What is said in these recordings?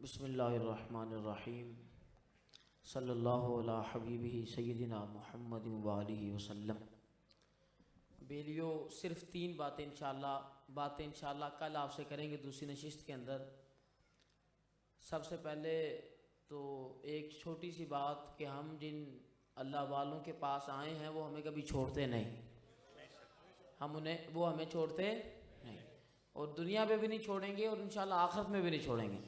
बिस्मिल्लाहिर्रहमानिर्रहीम सल्लल्लाहु अला हबीबिही सय्यदिना मुहम्मद व आलिहि वसल्लम। बेलियो सिर्फ 3 बातें इंशाअल्लाह कल आपसे करेंगे दूसरी नशिस्त के अंदर। सबसे पहले तो एक छोटी सी बात कि हम जिन अल्लाह वालों के पास आए हैं वो हमें कभी छोड़ते नहीं, वो हमें छोड़ते नहीं और दुनिया में भी नहीं छोड़ेंगे और इंशाअल्लाह आखिरत में भी नहीं छोड़ेंगे।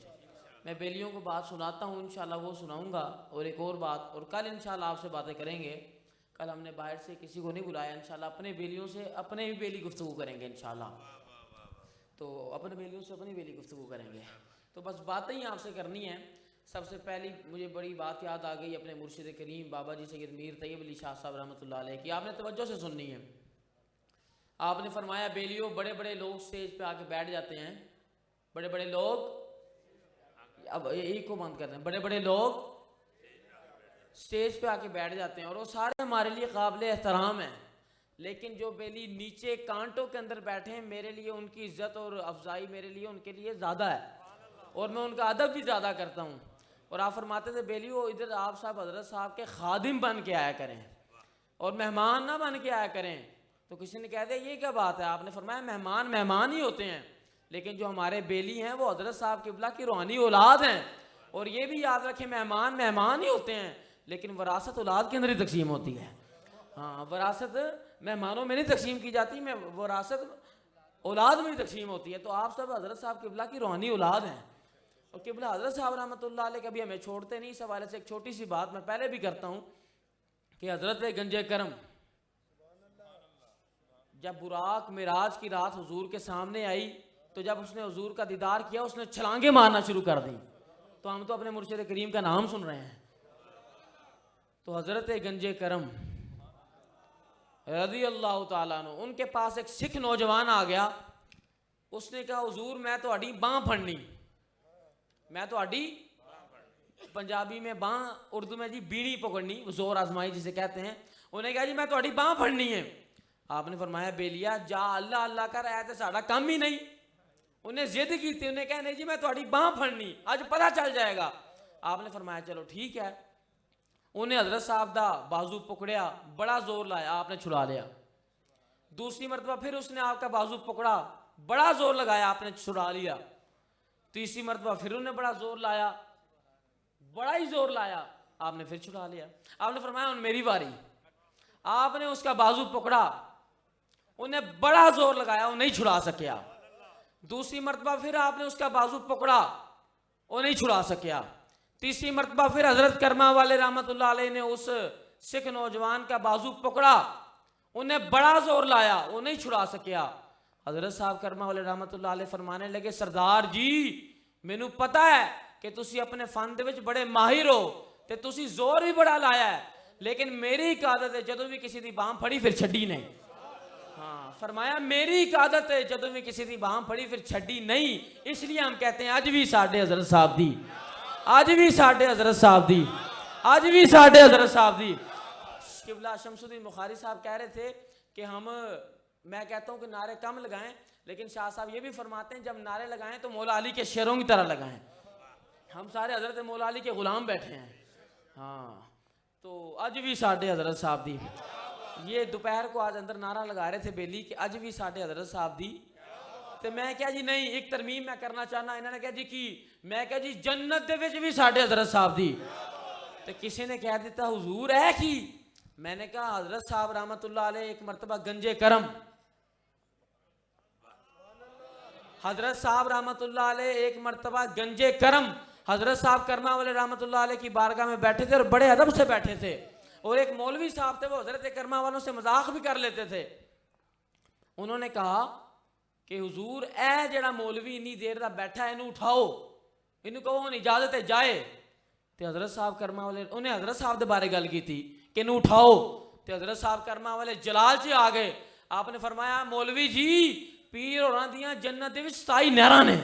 मैं बेलियों को बात सुनाता हूँ, इंशाअल्लाह वो सुनाऊंगा। और एक और बात, और कल इंशाअल्लाह आपसे बातें करेंगे। कल हमने बाहर से किसी को नहीं बुलाया, इंशाअल्लाह अपने बेलियों से अपने ही बेली गुफ्तगू करेंगे इंशाअल्लाह। तो अपने बेलियों से अपनी बेली गुफ्तगू करेंगे। तो बस बातें ही आपसे करनी है। सबसे पहली मुझे बड़ी बात याद आ गई अपने मुर्शिद करीम बाबा जी सैयद मीर तैयब अली शाह साहब रहमतुल्लाह अलैह की। आपने तवज्जो से सुननी है। आपने फरमाया बेलियों बड़े बड़े लोग स्टेज पे आके बैठ जाते हैं, बड़े बड़े लोग, अब यही को बंद कर रहे हैं, बड़े बड़े लोग स्टेज पे आके बैठ जाते हैं और वो सारे हमारे लिए काबिल एहतराम हैं। लेकिन जो बेली नीचे कांटों के अंदर बैठे हैं, मेरे लिए उनकी इज्जत और अफजाई मेरे लिए उनके लिए ज़्यादा है और मैं उनका अदब भी ज़्यादा करता हूँ। और आप फरमाते थे बेलियों इधर आप साहब हजरत साहब के खादिम बन के आया करें और मेहमान ना बन के आया करें। तो किसी ने कह दिया ये क्या बात है? आपने फरमाया मेहमान मेहमान ही होते हैं, लेकिन जो हमारे बेली हैं वो हजरत साहब किबला की रूहानी औलाद हैं। और ये भी याद रखें मेहमान मेहमान ही होते हैं, लेकिन वरासत औलाद के अंदर ही तकसीम होती है। हाँ, वरासत मेहमानों में नहीं तकसीम की जाती, वरासत औलाद में ही तकसीम होती है। तो आप सब हजरत साहब किबला की रूहानी औलाद हैं और किबला हजरत साहब रहमतुल्लाह अलैह कभी हमें छोड़ते नहीं। इस हवाले से एक छोटी सी बात मैं पहले भी करता हूँ कि हजरत गंजे करम जब बुराक मिराज की रात हुजूर के सामने आई, तो जब उसने हुजूर का दीदार किया उसने छलांगे मारना शुरू कर दी। तो हम तो अपने मुर्शिद करीम का नाम सुन रहे हैं। तो हजरत गंजे करम रज़ी अल्लाह ताला अन्हु, उनके पास एक सिख नौजवान आ गया। उसने कहा हुजूर मैं तो अड़ी बाँ फड़नी, मैं तो अड़ी, पंजाबी में बाँ, उर्दू में जी बीड़ी पकड़नी, जोर आजमाई जिसे कहते हैं। उन्हें कहा जी मैं तो अड़ी बाँ फड़नी है। आपने फरमाया बेलिया जा अल्लाह अल्लाह कर, ऐ तो साड़ा काम ही नहीं। उन्हें जिद की थी, उन्हें कहा नहीं जी मैं थोड़ी बाँ फड़नी, आज पता चल जाएगा। आपने फरमाया चलो ठीक है। उन्हें हजरत साहब दा बाजू पकड़िया, बड़ा जोर लाया, आपने छुड़ा लिया। दूसरी मरतबा फिर उसने आपका बाजू पकड़ा, बड़ा जोर लगाया, आपने छुड़ा लिया। तीसरी मरतबा फिर उन्हें बड़ा जोर लाया, बड़ा ही जोर लाया, आपने फिर छुड़ा लिया। आपने फरमाया उन मेरी बारी। आपने उसका बाजू पकड़ा, उन्हें बड़ा जोर लगाया, वो नहीं छुड़ा सकिया। दूसरी मरतबा फिर आपने उसका बाजू पकड़ा, वो नहीं छुड़ा सकिया। तीसरी मरतबा फिर हजरत करमा वाले रहमतुल्लाह अलैह ने उस सिख नौजवान का बाजू पकड़ा, उन्हें बड़ा जोर लाया, वो नहीं छुड़ा सकिया। हजरत साहब करमा वाले रहमतुल्लाह अलैह फरमाने लगे सरदार जी मैनू पता है कि तुसी अपने फन दे विच बड़े माहिर हो ते तुसी जोर भी बड़ा लाया है, लेकिन मेरी एक आदत है जदों भी किसी दी बांह फड़ी फिर छड्डी नहीं। हाँ, फरमाया मेरी एक आदत है जदों भी किसी दी बांह फड़ी फिर छड्डी नहीं। इसलिए हम कहते हैं अज भी साडे हजरत साहब दी, अज भी साडे हजरत साहब दी, अज भी साडे हजरत साहब दी। किबला शमसुद्दीन बुखारी साहब कह रहे थे कि मैं कहता हूँ कि नारे कम लगाएं, लेकिन शाह साहब ये भी फरमाते हैं जब नारे लगाएं तो मौला अली के शेरों की तरह लगाएं। हम सारे हजरत मौला अली के गुलाम बैठे हैं। हाँ, तो अज भी साडे हजरत साहब दी। ये दोपहर को आज अंदर नारा लगा रहे थे बेली कि अज भी साडे हजरत साहब दी। तो मैं क्या जी नहीं, एक तरमीम मैं करना चाहना। इन्होंने कहा जी की, मैं क्या जी जन्नत दे विच भी साडे हजरत साहब दी। तो किसी ने कह दिता हुजूर है की? मैंने कहा हजरत साहब रहमतुल्लाह अलैह एक मरतबा गंजे करम, हजरत साहब रहमतुल्लाह अलैह एक मरतबा गंजे करम हजरत साहब करमा वाले रहमतुल्लाह अलैह की बारगाह में बैठे थे और बड़े अदब से बैठे थे। और एक मौलवी साहब थे वो हजरत करमा वालों से मजाक भी कर लेते थे। उन्होंने कहा कि हुजूर ए जड़ा मौलवी इन्नी देर दा बैठा है इनू उठाओ, इनू कहो इजाजत है जाए। ते हजरत साहब करमा वाले उन्हें हजरत साहब के बारे गल की थी कि इनू उठाओ। ते हजरत साहब करमा वाले जलाल च आ गए। आपने फरमाया मौलवी जी पीर होना दियां जन्नत दे विच 27 नहरां ने।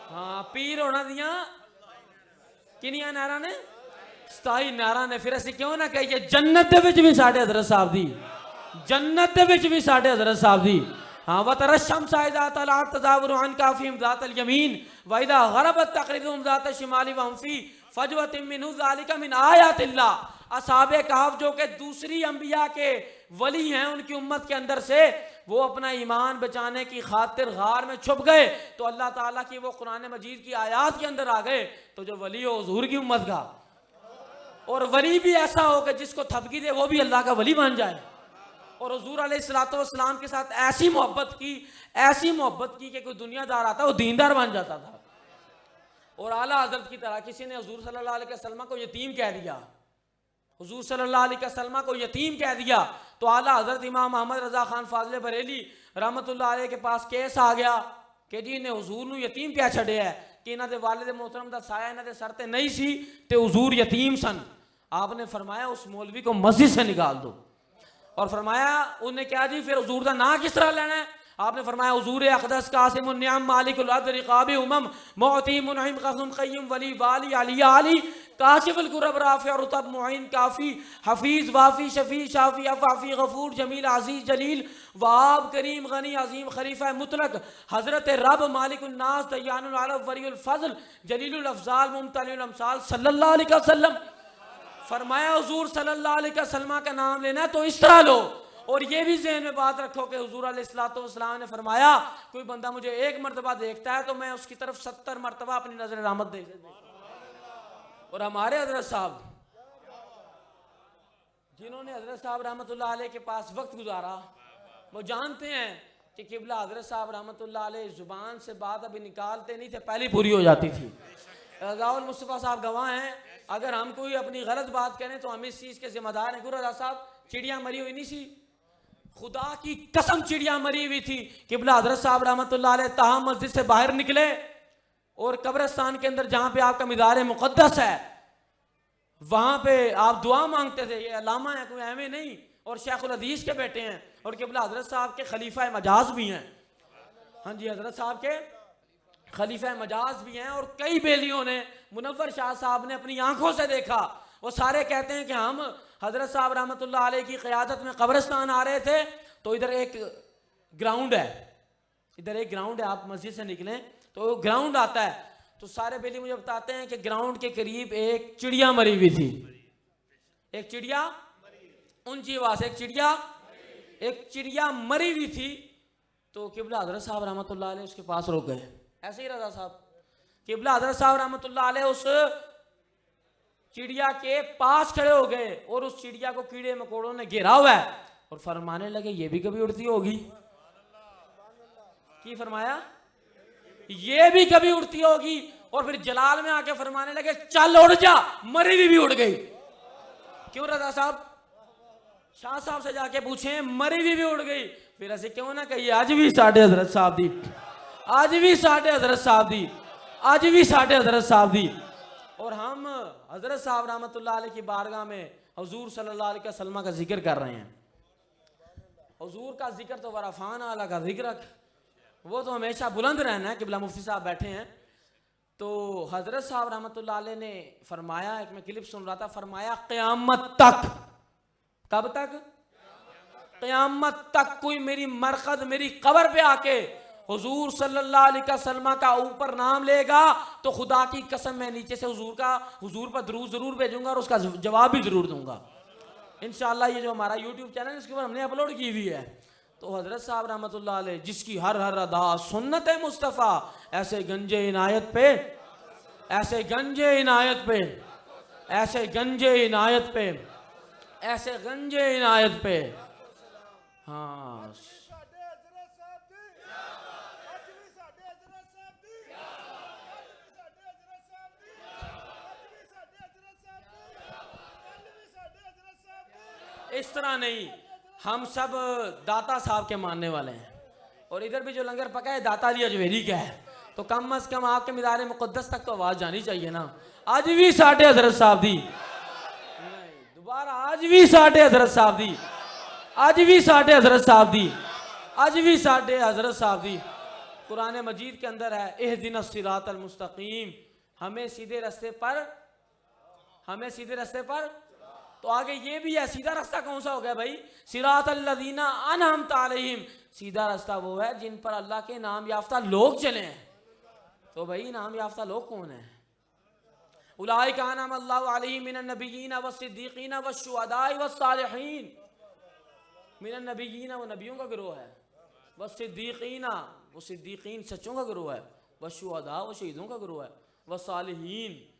हाँ, पीर होना दियां किनियां नहरां ने? 27 नहरां ने। फिर असीं क्यों ना कहिए जन्नत दे विच भी साडे हजरत साहब दी, जन्नत दे विच भी साडे हजरत साहब दी। हाँ वतरशम साइदा तला तजावरु अन काफिम ज़ातल यमीन व इदा गरबत तक़रिदुहुम ज़ात शिमाली व हम फी फजवतिन मिनहु ज़ालिका मिन आयातिल्लाह। असहाबे कहफ जो कि दूसरी अंबिया के वली हैं उनकी उम्मत के अंदर से, वो अपना ईमान बचाने की खातिर गार में छुप गए तो अल्लाह ताला की वो कुरान मजीद की आयात के अंदर आ गए। तो जो वली हो हुजूर की उम्मत का, और वली भी ऐसा हो कि जिसको थपकी दे वो भी अल्लाह का वली बन जाए। और हुजूर अलैहिस्सलातु वस्सलाम के साथ ऐसी मोहब्बत की कि कोई दुनियादार आता वो दीनदार बन जाता था। और आला हजरत की तरह किसी ने हुजूर सल्लल्लाहु अलैहि वसल्लम को यतीम कह दिया, हुजूर सल्लल्लाहु अलैहि वसल्लम को यतीम कह दिया, तो आला हजरत इमाम मोहम्मद रजा खान फाजले बरेली रहमतुल्लाह अलैह के पास केस आ गया कि जी ने हुजूर नू यतीम क्या छड़े है कि इन्हां दे वालिद मोहतरम दा साया इन्हां दे सर ते नहीं सी ते हुजूर यतीम सन। आपने फरमाया उस मौलवी को मस्जिद से निकाल दो। और फरमाया उन्हें क्या जी फिर हुजूर दा नाम किस तरह लेना है? आपने फरमाया हुजूर अक़दस कासिम नियम मालिकुल अद रिकाबी उमम मुअती मुनइम क़सम क़य्युम वली वाली अलिया अली काशिफुल कुरब राफ़ि और रुतब मुइन काफ़ी हफीज़ वाफ़ी शफ़ी शाफ़ी अफ़ाफ़ी गफ़ूर जमील अज़ीज़ जलील वाब करीम गनी अज़ीम खलीफ़ा मुतलक हज़रत रब मालिकुन नास दयानुल आलम वरीउल फ़ज़ल जलीलुल अफ़ज़ाल मुमतलिउल अमसाल सल्लल्लाहु अलैहि वसल्लम। फरमाया हुजूर सल्लल्लाहु अलैहि वसल्लम का नाम लेना है तो इस तरह लो। और ये भी ज़हन में बात रखो कि हुजूर अलैहिस्सलातु वस्सलाम ने फरमाया कोई बंदा मुझे एक मरतबा देखता है तो मैं उसकी तरफ 70 मरतबा अपनी नजर रहमत दे। और हमारे हजरत साहब जिन्होंने हजरत साहब रहमतुल्लाह अलैह के पास वक्त गुजारा, वो जानते हैं कि किबला हजरत साहब रहमतुल्लाह अलैह जुबान से बात अभी निकालते नहीं थे, पहले पूरी हो जाती थी। रज़ाउल मुस्तफ़ा साहब गवाह हैं, अगर हम कोई अपनी गलत बात करें तो हम इस चीज़ के जिम्मेदार हैं। गुरु रज़ा साहब चिड़िया मरी हुई नहीं सी, खुदा की कसम चिड़िया मरी हुई थी। किबला हजरत साहब रहमतुल्लाह अलैह तहा मस्जिद से बाहर निकले और कब्रिस्तान के अंदर जहां पे आपका मिज़ार मुक़द्दस है वहां पे आप दुआ मांगते थे। ये अलामा है, कोई एवं नहीं, और शेखुल हदीस के बेटे हैं और किबला हजरत साहब के खलीफा मजाज भी हैं। हाँ जी, हजरत साहब के खलीफा मजाज भी हैं। और कई बेलियों ने, मुनव्वर शाह साहब ने अपनी आंखों से देखा। वो सारे कहते हैं कि हम हजरत साहब रहमतुल्लाह अलैह की क़यादत में कब्रिस्तान आ रहे थे तो इधर एक ग्राउंड है, आप मस्जिद से निकलें तो ग्राउंड आता है, तो सारे बेली मुझे बताते हैं कि ग्राउंड के करीब एक चिड़िया मरी हुई थी। एक चिड़िया ऊंची आवाज, एक चिड़िया मरी हुई थी। तो किबला हजरत साहब रहमतुल्लाह अलैह उसके पास रुक गए। ऐसे ही रज़ा साहब किबला हजरत साहब रहमतुल्लाह अलैह उस चिड़िया के पास खड़े हो गए और उस चिड़िया को कीड़े मकोड़ों ने घेरा हुआ है और फरमाने लगे ये भी कभी उड़ती होगी। की फरमाया ये भी कभी उड़ती होगी। और फिर जलाल में आके फरमाने लगे चल उड़ जा, मरी भी उड़ गई। क्यों रज़ा साहब? शाह साहब से जाके पूछे मरी भी उड़ गई। फिर ऐसे क्यों ना कहिए आज भी साढ़े हजरत साहब दी, आज भी साढ़े हजरत साहब दी, आज भी साढ़े हजरत साहब दी। और हम हजरत साहब रहमतुल्लाह अलैह की बारगाह में हुजूर सल्लल्लाहु अलैहि वसल्लम का जिक्र कर रहे हैं। हुजूर का जिक्र तो वरफान आला का जिक्र, वो तो हमेशा बुलंद रहना है। किबला मुफ्ती साहब बैठे हैं तो हजरत साहब रहमतुल्लाह अलैह ने फरमाया, एक मैं क्लिप सुन रहा था, फरमाया क़यामत तक, कब तक? क़यामत तक कोई मेरी मरकद, मेरी कब्र पे आके हुजूर सल्लल्लाहु अलैहि वसल्लम का ऊपर नाम लेगा तो खुदा की कसम मैं नीचे से हुजूर पर दरूद जरूर भेजूंगा और उसका जवाब भी जरूर दूंगा इंशाअल्लाह। ये जो हमारा यूट्यूब चैनल है इसके ऊपर हमने अपलोड की हुई है। तो हजरत साहब रहमतुल्लाह अलैह जिसकी हर हर अदा सुन्नत है मुस्तफ़ा, ऐसे गंजे इनायत पे, ऐसे गंजे इनायत पे, ऐसे गंजे इनायत पे, ऐसे गंजे इनायत पे। हाँ इस तरह नहीं, हम सब दाता साहब के मानने वाले हैं। और इधर भी जो लंगर पका है दाता अली अजमेरी का है, तो कम अज कम आपके मिज़ार मुक़द्दस तक तो आवाज जानी चाहिए ना। आज भी साढ़े हजरत साहब दी, दोबारा आज भी साढ़े हजरत साहब दी, आज भी साढ़े हजरत साहब दी, आज भी साढ़े हजरत साहब दी। कुरान मजीद के अंदर है इहदिनस सिरातल मुस्तकीम, हमें सीधे रास्ते पर, हमें सीधे रास्ते पर। तो आगे ये भी है, सीधा रास्ता कौन सा हो गया भाई? सिरातल लज़ीना अनअमता अलैहिम, सीधा रास्ता वो है जिन पर अल्लाह के नाम याफ्ता लोग चले हैं। तो भाई नाम याफ्ता लोग कौन है? उलाइका अनअम अल्लाहु अलैहिम मिनन नबिय्यीन वस्सिद्दीकीन वश्शुहदाई वस्सालिहीन। मिनन नबिय्यीन वो नबियों का गिरोह है, वस्सिद्दीकीन वो सिद्दीकीन सच्चों का गिरोह है, वश्शुहदा वो शहीदों का गिरोह है, वस्सालिहीन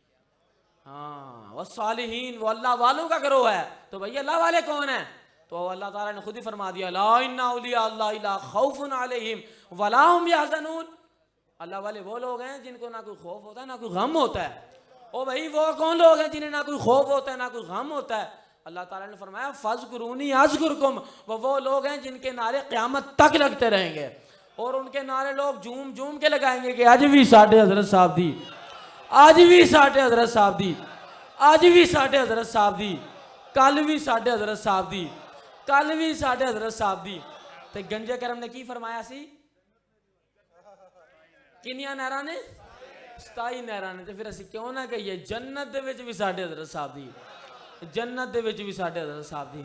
हाँ वस्सालिहीन वो अल्लाह वालों का गिरोह है। तो भाई अल्लाह वाले कौन है? तो अल्लाह ताला ने खुद ही फरमा दिया, ला इन्ना औलिया अल्लाह ला खौफुन अलैहिम वला हुम यहज़नून। अल्लाह वाले वो लोग हैं जिनको ना कोई खौफ होता है ना कोई गम होता है। ओ भाई वो कौन लोग हैं जिन्हें ना कोई खौफ होता है ना कोई गम होता है? अल्लाह ताला ने फरमाया फज़कुरूनी अज़कुरकुम, वो लोग हैं जिनके नारे क़यामत तक लगते रहेंगे और उनके नारे लोग झूम झूम के लगाएंगे कि आज भी साढ़े हजरत साहब दी, आज भी साढ़े हजरत साहब दी, आज भी साढ़े हजरत साहब दी, कल भी साढ़े हजरत साहब दी, कल भी साढ़े हजरत साहब दी। तो गंजे करम ने की फरमाया सी? किनिया नहरा ने? 27 नहरा ने। तो फिर असी क्यों ना कहिए जन्नत दे विच भी साढ़े हजरत साहब दी, जन्नत दे विच भी साढ़े हजरत साहब दी।